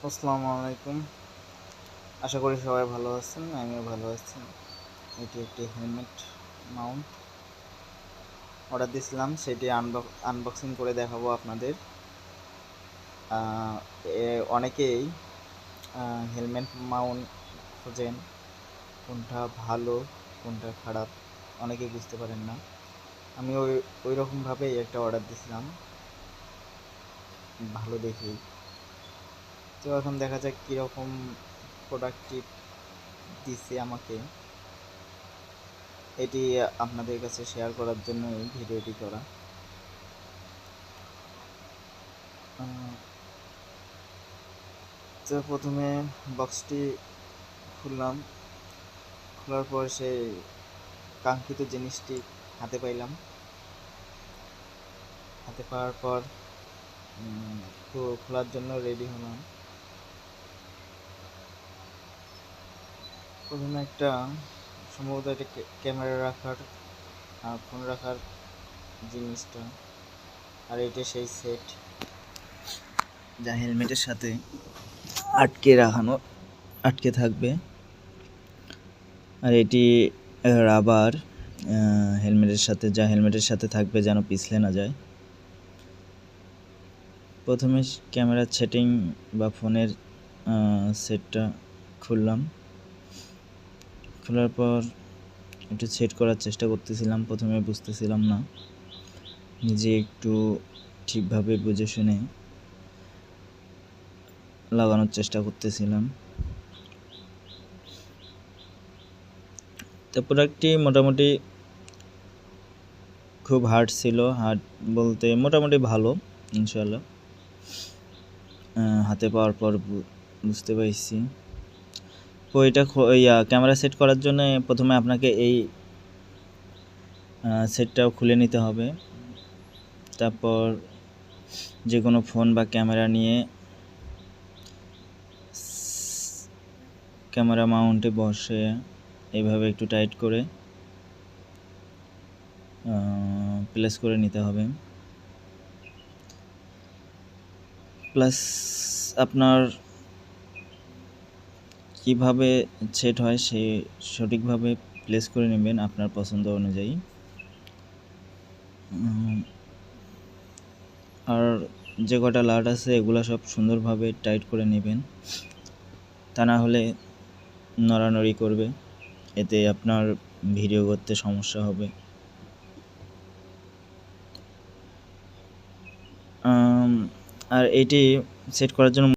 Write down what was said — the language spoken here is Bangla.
আসসালামু আলাইকুম। আশা করি সবাই ভালো আছেন, আমিও ভালো আছি। এটি একটি হেলমেট মাউন্ট অর্ডার দিয়েছিলাম, সেটি আনবক্সিং করে দেখাবো আপনাদের। অনেকেই হেলমেট মাউন্ট খোঁজেন, কোনটা ভালো কোনটা খারাপ অনেকেই বুঝতে পারেন না। আমি ওই রকমভাবেই একটা অর্ডার দিয়েছিলাম, ভালো দেখেই। তো এখন দেখা যাক কীরকম প্রোডাক্টটি দিছে আমাকে। এটি আপনাদের কাছে শেয়ার করার জন্য এই ভিডিওটি করা। তো প্রথমে বক্সটি খুললাম, খোলার পর সেই কাঙ্ক্ষিত জিনিসটি হাতে পাইলাম। হাতে পাওয়ার পর খোলার জন্য রেডি হলাম। প্রথমে একটা সম্ভবত এটা ক্যামেরা রাখার আর ফোন রাখার জিনিসটা, আর এটা সেই সেট যা হেলমেটের সাথে আটকে থাকবে। আর এটি রাবার হেলমেটের সাথে থাকবে যেন পিছলে না যায়। প্রথমে ক্যামেরার সেটিং বা ফোনের সেটটা খুললাম। খোলার পর একটু সেট করার চেষ্টা করতেছিলাম, প্রথমে বুঝতেছিলাম না, নিজে একটু ঠিকভাবে বুঝে শুনে লাগানোর চেষ্টা করতেছিলাম। তো প্রোডাক্টটি মোটামুটি খুব হার্ড ছিল, হার্ড বলতে মোটামুটি ভালো ইনশাআল্লাহ। হাতে পাওয়ার পর বুঝতে পারছি। তো এটা ক্যামেরা সেট করার জন্য প্রথমে আপনাকে এই সেটটাও খুলে নিতে হবে। তারপর যে কোনো ফোন বা ক্যামেরা নিয়ে ক্যামেরা মাউন্টে বসে এইভাবে একটু টাইট করে প্লেস করে নিতে হবে। প্লাস আপনার কিভাবে সেট হয় সে সঠিকভাবে প্লেস করে নেবেন আপনার পছন্দ অনুযায়ী। আর যে কটা লাট আছে এগুলো সব সুন্দরভাবে টাইট করে নেবেন, তা না হলে নড়ানড়ি করবে, এতে আপনার ভিডিও করতে সমস্যা হবে। আর এটি সেট করার জন্য